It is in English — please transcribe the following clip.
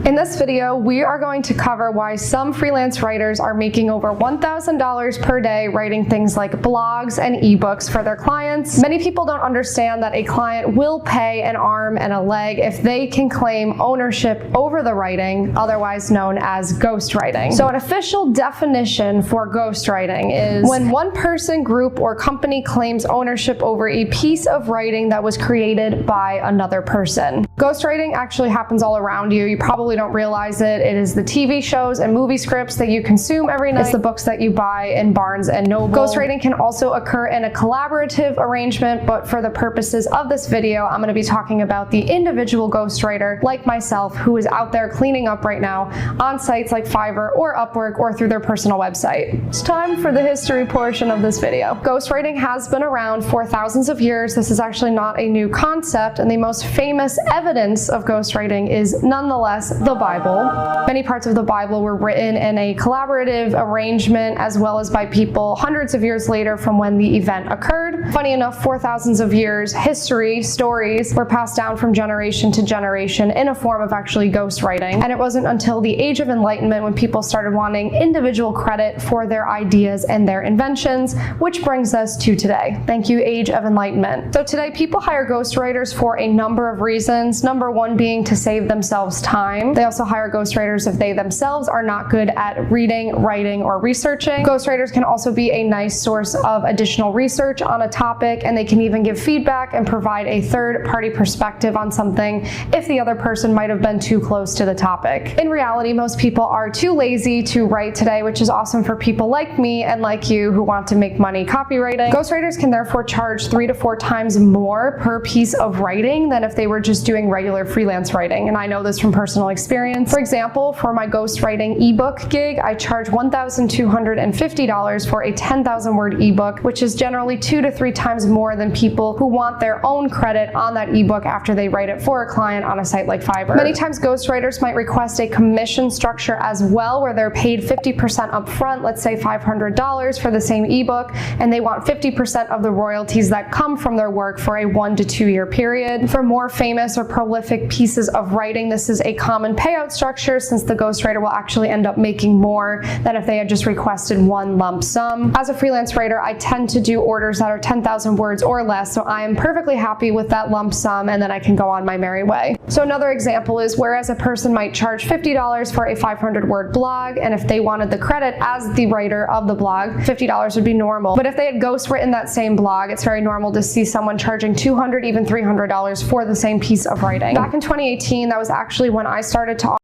In this video, we are going to cover why some freelance writers are making over $1,000 per day writing things like blogs and ebooks for their clients. Many people don't understand that a client will pay an arm and a leg if they can claim ownership over the writing, otherwise known as ghostwriting. So an official definition for ghostwriting is when one person, group, or company claims ownership over a piece of writing that was created by another person. Ghostwriting actually happens all around you. You probably don't realize it. It is the TV shows and movie scripts that you consume every night. It's the books that you buy in Barnes and Noble. Ghostwriting can also occur in a collaborative arrangement, but for the purposes of this video, I'm going to be talking about the individual ghostwriter like myself who is out there cleaning up right now on sites like Fiverr or Upwork or through their personal website. It's time for the history portion of this video. Ghostwriting has been around for thousands of years. This is actually not a new concept, and the most famous evidence of ghostwriting is nonetheless the Bible. Many parts of the Bible were written in a collaborative arrangement as well as by people hundreds of years later from when the event occurred. Funny enough, for thousands of years, history, stories were passed down from generation to generation in a form of actually ghostwriting. And it wasn't until the Age of Enlightenment when people started wanting individual credit for their ideas and their inventions, which brings us to today. Thank you, Age of Enlightenment. So today, people hire ghostwriters for a number of reasons. Number one being to save themselves time. They also hire ghostwriters if they themselves are not good at reading, writing, or researching. Ghostwriters can also be a nice source of additional research on a topic, and they can even give feedback and provide a third-party perspective on something if the other person might have been too close to the topic. In reality, most people are too lazy to write today, which is awesome for people like me and like you who want to make money copywriting. Ghostwriters can therefore charge 3 to 4 times more per piece of writing than if they were just doing regular freelance writing, and I know this from personal experience. For example, for my ghostwriting ebook gig, I charge $1,250 for a 10,000 word ebook, which is generally 2 to 3 times more than people who want their own credit on that ebook after they write it for a client on a site like Fiverr. Many times ghostwriters might request a commission structure as well, where they're paid 50% upfront, let's say $500 for the same ebook, and they want 50% of the royalties that come from their work for a 1 to 2 year period. For more famous or prolific pieces of writing, this is a common payout structure, since the ghostwriter will actually end up making more than if they had just requested one lump sum. As a freelance writer, I tend to do orders that are 10,000 words or less, so I am perfectly happy with that lump sum, and then I can go on my merry way. So another example is whereas a person might charge $50 for a 500 word blog, and if they wanted the credit as the writer of the blog, $50 would be normal. But if they had ghostwritten that same blog, it's very normal to see someone charging $200, even $300 for the same piece of writing. Back in 2018, that was actually when I started to